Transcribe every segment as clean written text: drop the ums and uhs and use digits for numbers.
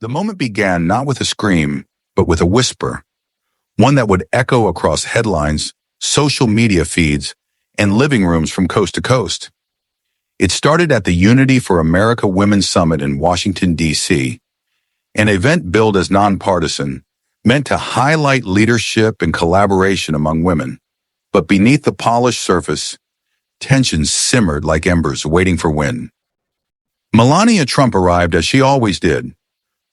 The moment began not with a scream, but with a whisper, one that would echo across headlines, social media feeds, and living rooms from coast to coast. It started at the Unity for America Women's Summit in Washington, D.C., an event billed as nonpartisan, meant to highlight leadership and collaboration among women. But beneath the polished surface, tensions simmered like embers waiting for wind. Melania Trump arrived as she always did,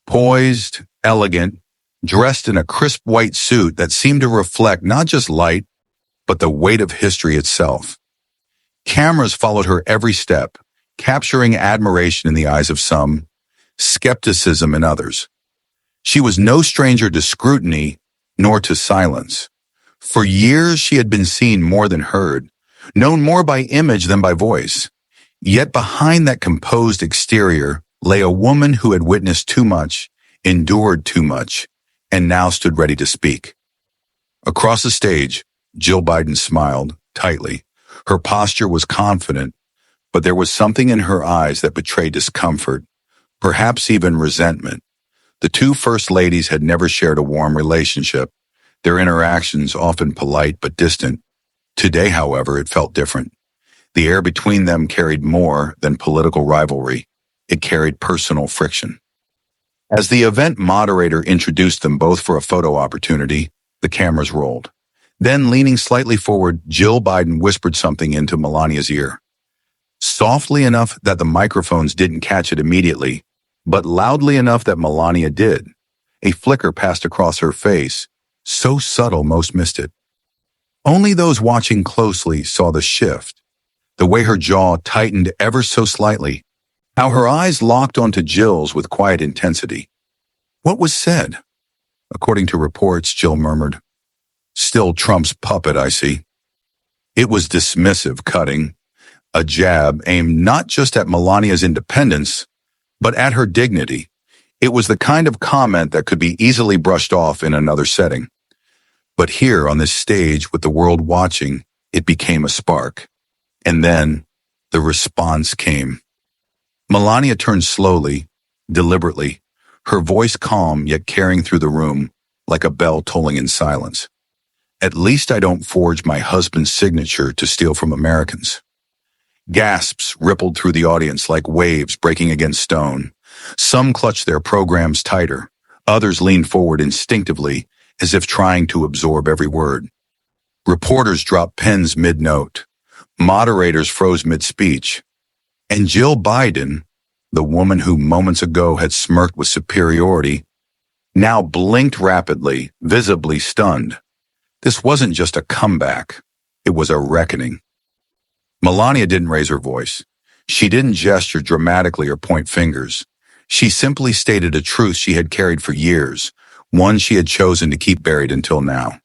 poised, elegant, dressed in a crisp white suit that seemed to reflect not just light, but the weight of history itself. Cameras followed her every step, capturing admiration in the eyes of some, skepticism in others. She was no stranger to scrutiny, nor to silence. For years she had been seen more than heard, known more by image than by voice. Yet behind that composed exterior lay a woman who had witnessed too much, endured too much, and now stood ready to speak. Across the stage, Jill Biden smiled, tightly. Her posture was confident, but there was something in her eyes that betrayed discomfort, perhaps even resentment. The two first ladies had never shared a warm relationship, their interactions often polite but distant. Today, however, it felt different. The air between them carried more than political rivalry. It carried personal friction. As the event moderator introduced them both for a photo opportunity, the cameras rolled. Then, leaning slightly forward, Jill Biden whispered something into Melania's ear. Softly enough that the microphones didn't catch it immediately, but loudly enough that Melania did. A flicker passed across her face, so subtle most missed it. Only those watching closely saw the shift, the way her jaw tightened ever so slightly, how her eyes locked onto Jill's with quiet intensity. What was said? According to reports, Jill murmured, "Still Trump's puppet, I see." It was dismissive, cutting, a jab aimed not just at Melania's independence, but at her dignity. It was the kind of comment that could be easily brushed off in another setting. But here, on this stage with the world watching, it became a spark. And then, the response came. Melania turned slowly, deliberately, her voice calm yet carrying through the room like a bell tolling in silence. "At least I don't forge my husband's signature to steal from Americans." Gasps rippled through the audience like waves breaking against stone. Some clutched their programs tighter. Others leaned forward instinctively, as if trying to absorb every word. Reporters dropped pens mid-note. Moderators froze mid-speech. And Jill Biden, the woman who moments ago had smirked with superiority, now blinked rapidly, visibly stunned. This wasn't just a comeback. It was a reckoning. Melania didn't raise her voice. She didn't gesture dramatically or point fingers. She simply stated a truth she had carried for years, one she had chosen to keep buried until now.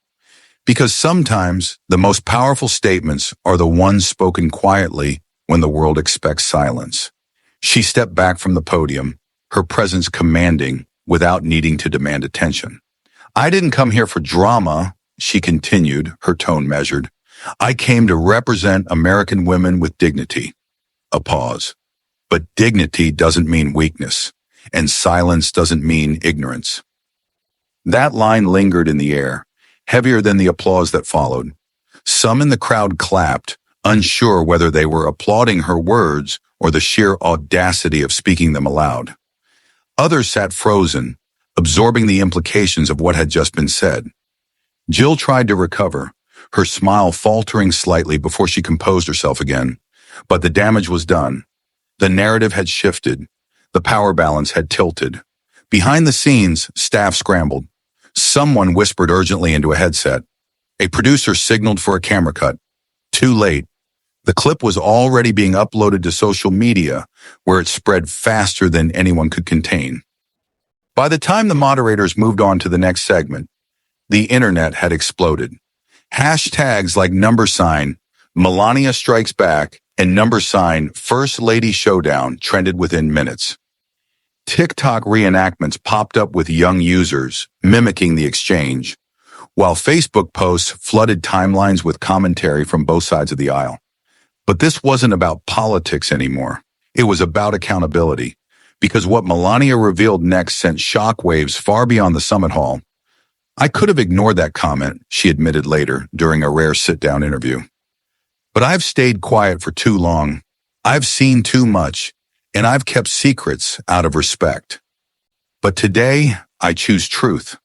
Because sometimes the most powerful statements are the ones spoken quietly when the world expects silence. She stepped back from the podium, her presence commanding without needing to demand attention. "I didn't come here for drama," she continued, her tone measured. "I came to represent American women with dignity." A pause. But dignity doesn't mean weakness, and silence doesn't mean ignorance. That line lingered in the air, heavier than the applause that followed. Some in the crowd clapped, unsure whether they were applauding her words or the sheer audacity of speaking them aloud. Others sat frozen, absorbing the implications of what had just been said. Jill tried to recover, her smile faltering slightly before she composed herself again. But the damage was done. The narrative had shifted. The power balance had tilted. Behind the scenes, staff scrambled. Someone whispered urgently into a headset. A producer signaled for a camera cut. Too late. The clip was already being uploaded to social media, where it spread faster than anyone could contain. By the time the moderators moved on to the next segment, the internet had exploded. Hashtags like #Melania Strikes Back and First Lady Showdown trended within minutes. TikTok reenactments popped up with young users mimicking the exchange, while Facebook posts flooded timelines with commentary from both sides of the aisle. But this wasn't about politics anymore. It was about accountability. because what Melania revealed next sent shockwaves far beyond the summit hall. I could have ignored that comment, she admitted later during a rare sit-down interview. But I've stayed quiet for too long. I've seen too much, and I've kept secrets out of respect. But today, I choose truth.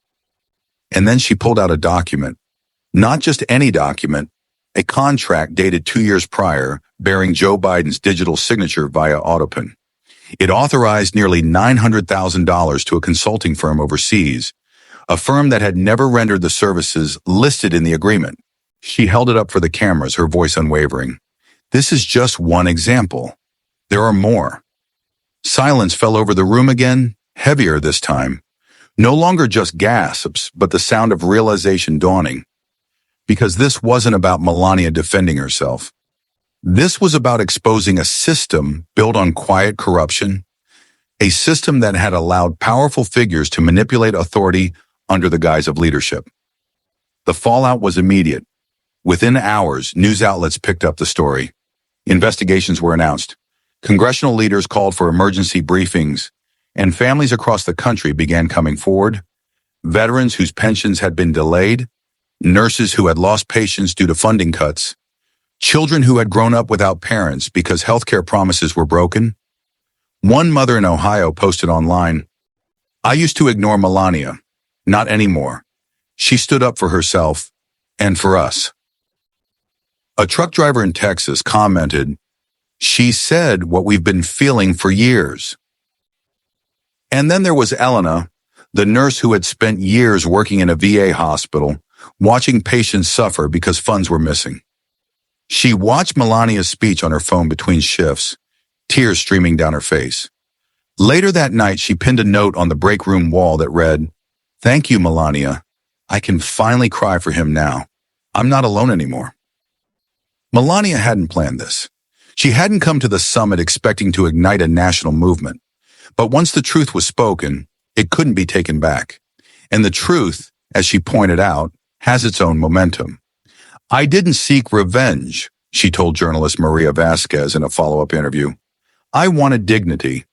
And then she pulled out a document. Not just any document, a contract dated 2 years prior, bearing Joe Biden's digital signature via Autopen. It authorized nearly $900,000 to a consulting firm overseas, a firm that had never rendered the services listed in the agreement. She held it up for the cameras, her voice unwavering. This is just one example. There are more. Silence fell over the room again, heavier this time. No longer just gasps, but the sound of realization dawning. Because this wasn't about Melania defending herself. This was about exposing a system built on quiet corruption, a system that had allowed powerful figures to manipulate authority under the guise of leadership. The fallout was immediate. Within hours, news outlets picked up the story. Investigations were announced. Congressional leaders called for emergency briefings, and families across the country began coming forward. Veterans whose pensions had been delayed, nurses who had lost patients due to funding cuts, children who had grown up without parents because healthcare promises were broken. One mother in Ohio posted online, "I used to ignore Melania. Not anymore. She stood up for herself and for us." A truck driver in Texas commented, "She said what we've been feeling for years." And then there was Elena, the nurse who had spent years working in a VA hospital, watching patients suffer because funds were missing. She watched Melania's speech on her phone between shifts, tears streaming down her face. Later that night, she pinned a note on the break room wall that read, "Thank you, Melania. I can finally cry for him now. I'm not alone anymore." Melania hadn't planned this. She hadn't come to the summit expecting to ignite a national movement. But once the truth was spoken, it couldn't be taken back. And the truth, as she pointed out, has its own momentum. "I didn't seek revenge," she told journalist Maria Vasquez in a follow-up interview. "I wanted dignity.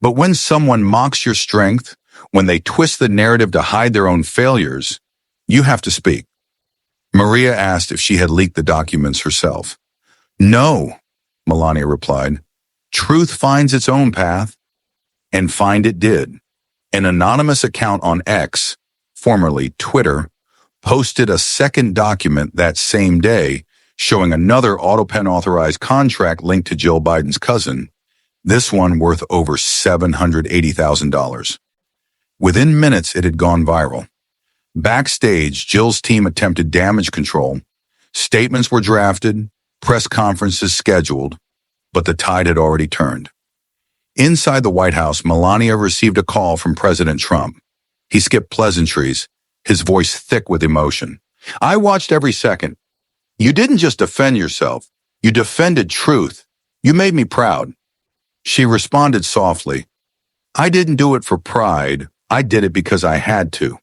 But when someone mocks your strength, when they twist the narrative to hide their own failures, you have to speak." Maria asked if she had leaked the documents herself. "No," Melania replied. "Truth finds its own path." And find it did. An anonymous account on X, formerly Twitter, posted a second document that same day showing another Autopen authorized contract linked to Jill Biden's cousin, this one worth over $780,000. Within minutes, it had gone viral. Backstage, Jill's team attempted damage control. Statements were drafted, press conferences scheduled, but the tide had already turned. Inside the White House, Melania received a call from President Trump. He skipped pleasantries, his voice thick with emotion. "I watched every second. You didn't just defend yourself. You defended truth. You made me proud." She responded softly, "I didn't do it for pride. I did it because I had to."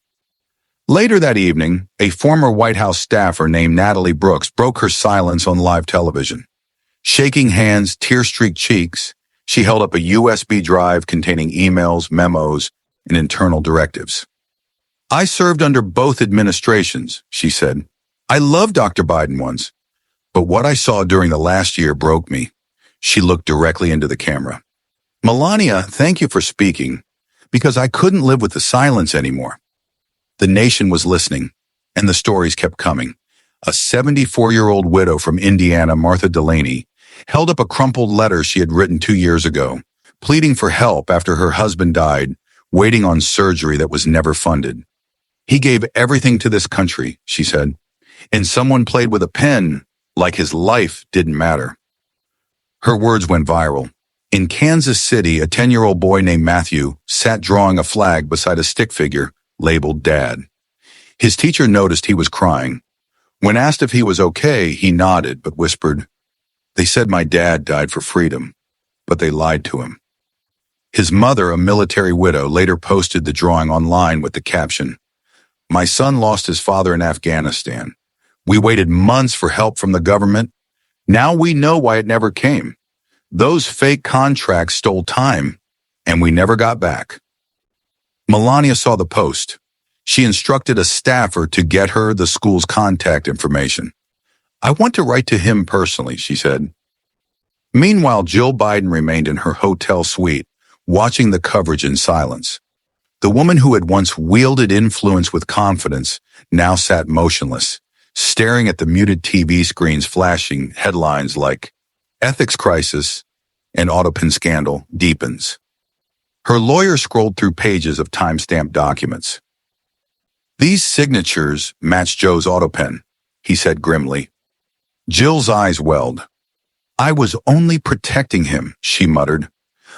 Later that evening, a former White House staffer named Natalie Brooks broke her silence on live television. Shaking hands, tear-streaked cheeks, she held up a USB drive containing emails, memos, and internal directives. "I served under both administrations," she said. "I loved Dr. Biden once, but what I saw during the last year broke me." She looked directly into the camera. "Melania, thank you for speaking, because I couldn't live with the silence anymore." The nation was listening, and the stories kept coming. A 74-year-old widow from Indiana, Martha Delaney, held up a crumpled letter she had written 2 years ago, pleading for help after her husband died, waiting on surgery that was never funded. "He gave everything to this country," she said, "and someone played with a pen like his life didn't matter." Her words went viral. In Kansas City, a 10-year-old boy named Matthew sat drawing a flag beside a stick figure labeled Dad. His teacher noticed he was crying. When asked if he was okay, he nodded but whispered, "They said my dad died for freedom, but they lied to him." His mother, a military widow, later posted the drawing online with the caption, "My son lost his father in Afghanistan. We waited months for help from the government. Now we know why it never came. Those fake contracts stole time and we never got back. Melania saw the post. She instructed a staffer to get her the school's contact information. I want to write to him personally, she said. Meanwhile, Jill Biden remained in her hotel suite, watching the coverage in silence. The woman who had once wielded influence with confidence now sat motionless, staring at the muted TV screens flashing headlines like Ethics Crisis and Autopen Scandal Deepens. Her lawyer scrolled through pages of time-stamped documents. These signatures match Joe's Autopen, he said grimly. Jill's eyes welled. I was only protecting him, she muttered.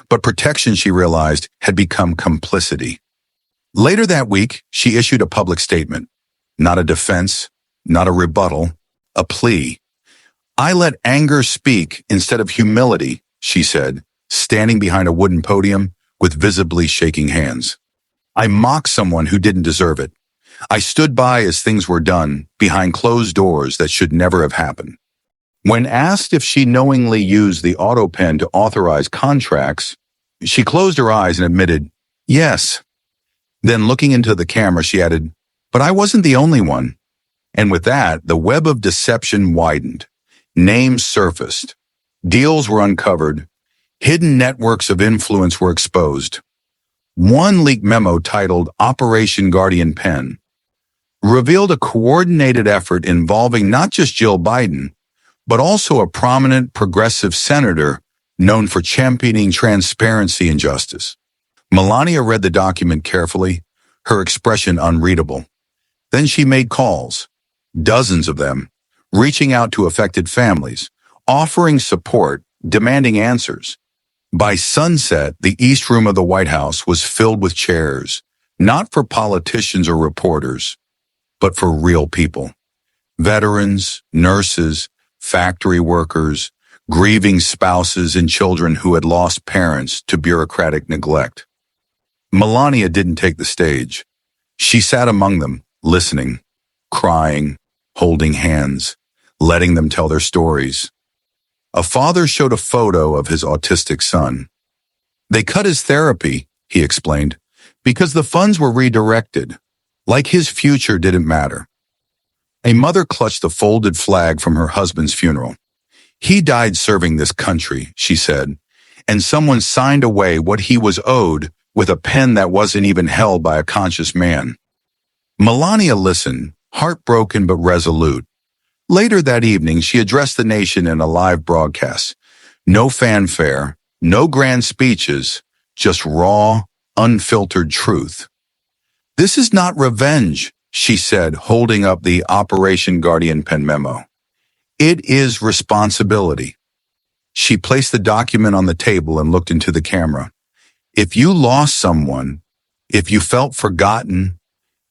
But protection, she realized, had become complicity. Later that week, she issued a public statement. Not a defense, not a rebuttal, a plea. I let anger speak instead of humility, she said, standing behind a wooden podium with visibly shaking hands. I mocked someone who didn't deserve it. I stood by as things were done, behind closed doors that should never have happened. When asked if she knowingly used the Autopen to authorize contracts, she closed her eyes and admitted, yes. Then looking into the camera, she added, but I wasn't the only one. And with that, the web of deception widened. Names surfaced. Deals were uncovered. Hidden networks of influence were exposed. One leaked memo titled Operation Guardian Pen revealed a coordinated effort involving not just Jill Biden, but also a prominent progressive senator known for championing transparency and justice. Melania read the document carefully, her expression unreadable. Then she made calls, dozens of them, reaching out to affected families, offering support, demanding answers. By sunset, the East Room of the White House was filled with chairs, not for politicians or reporters, but for real people. Veterans, nurses, factory workers, grieving spouses and children who had lost parents to bureaucratic neglect. Melania didn't take the stage. She sat among them, listening, crying, holding hands, letting them tell their stories. A father showed a photo of his autistic son. They cut his therapy, he explained, because the funds were redirected, like his future didn't matter. A mother clutched the folded flag from her husband's funeral. He died serving this country, she said, and someone signed away what he was owed with a pen that wasn't even held by a conscious man. Melania listened, heartbroken but resolute. Later that evening, she addressed the nation in a live broadcast. No fanfare, no grand speeches, just raw, unfiltered truth. This is not revenge, she said, holding up the Operation Guardian Pen memo. It is responsibility. She placed the document on the table and looked into the camera. If you lost someone, if you felt forgotten,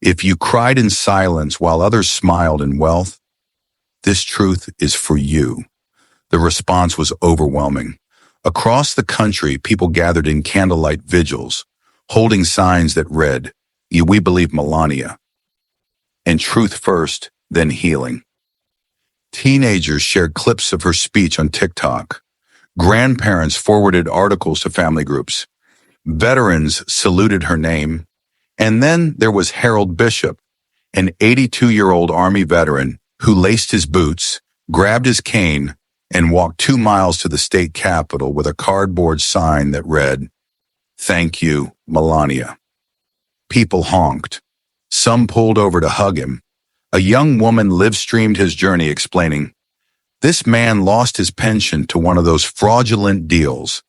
if you cried in silence while others smiled in wealth, this truth is for you. The response was overwhelming. Across the country, people gathered in candlelight vigils, holding signs that read, "We believe Melania," and truth first, then healing. Teenagers shared clips of her speech on TikTok. Grandparents forwarded articles to family groups. Veterans saluted her name. And then there was Harold Bishop, an 82-year-old Army veteran who laced his boots, grabbed his cane, and walked 2 miles to the state capitol with a cardboard sign that read, "Thank you, Melania." People honked. Some pulled over to hug him. A young woman live-streamed his journey, explaining, "This man lost his pension to one of those fraudulent deals.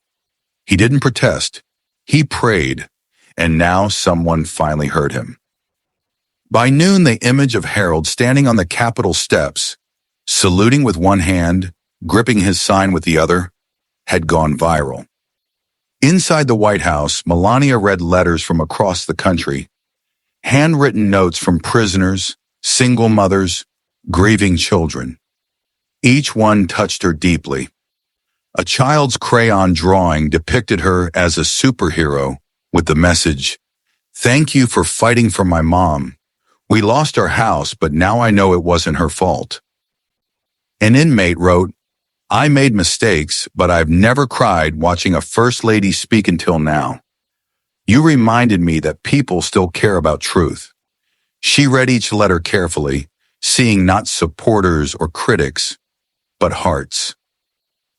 He didn't protest. He prayed, and now someone finally heard him." By noon, the image of Harold standing on the Capitol steps, saluting with one hand, gripping his sign with the other, had gone viral. Inside the White House, Melania read letters from across the country, handwritten notes from prisoners, single mothers, grieving children. Each one touched her deeply. A child's crayon drawing depicted her as a superhero with the message, "Thank you for fighting for my mom. We lost our house, but now I know it wasn't her fault." An inmate wrote, "I made mistakes, but I've never cried watching a first lady speak until now." You reminded me that people still care about truth. She read each letter carefully, seeing not supporters or critics, but hearts.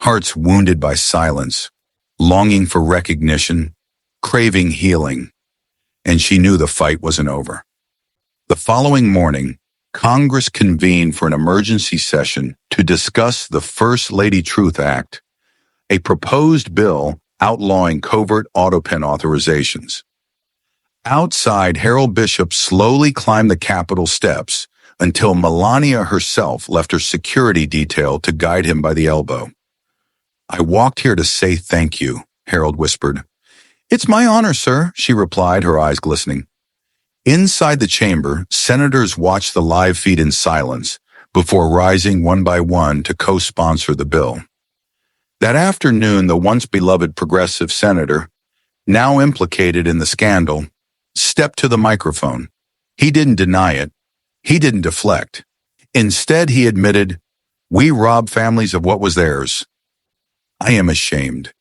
Hearts wounded by silence, longing for recognition, craving healing. And she knew the fight wasn't over. The following morning, Congress convened for an emergency session to discuss the First Lady Truth Act, a proposed bill outlawing covert Autopen authorizations. Outside, Harold Bishop slowly climbed the Capitol steps until Melania herself left her security detail to guide him by the elbow. "I walked here to say thank you," Harold whispered. "It's my honor, sir," she replied, her eyes glistening. Inside the chamber, senators watched the live feed in silence before rising one by one to co-sponsor the bill. That afternoon, the once beloved progressive senator, now implicated in the scandal, stepped to the microphone. He didn't deny it. He didn't deflect. Instead, he admitted, "We robbed families of what was theirs. I am ashamed."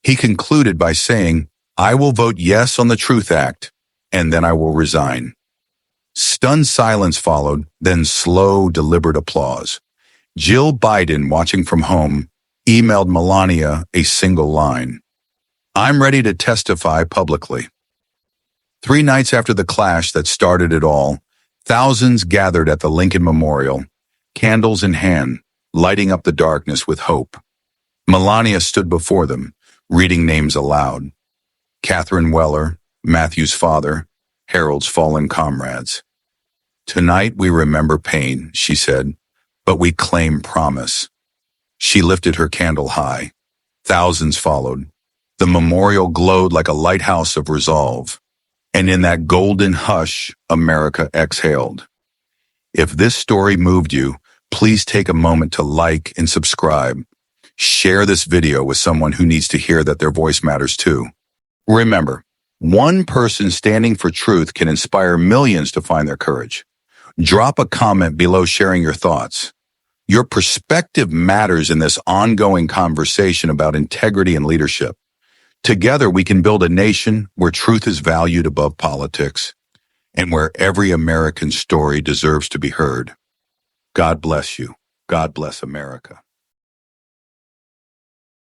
He concluded by saying, "I will vote yes on the Truth Act, and then I will resign." Stunned silence followed, then slow, deliberate applause. Jill Biden, watching from home, emailed Melania a single line. "I'm ready to testify publicly." 3 nights after the clash that started it all, thousands gathered at the Lincoln Memorial, candles in hand, lighting up the darkness with hope. Melania stood before them, reading names aloud. Catherine Weller, Matthew's father, Harold's fallen comrades. "Tonight we remember pain," she said, "but we claim promise." She lifted her candle high. Thousands followed. The memorial glowed like a lighthouse of resolve. And in that golden hush, America exhaled. If this story moved you, please take a moment to like and subscribe. Share this video with someone who needs to hear that their voice matters too. Remember, one person standing for truth can inspire millions to find their courage. Drop a comment below sharing your thoughts. Your perspective matters in this ongoing conversation about integrity and leadership. Together, we can build a nation where truth is valued above politics and where every American story deserves to be heard. God bless you. God bless America.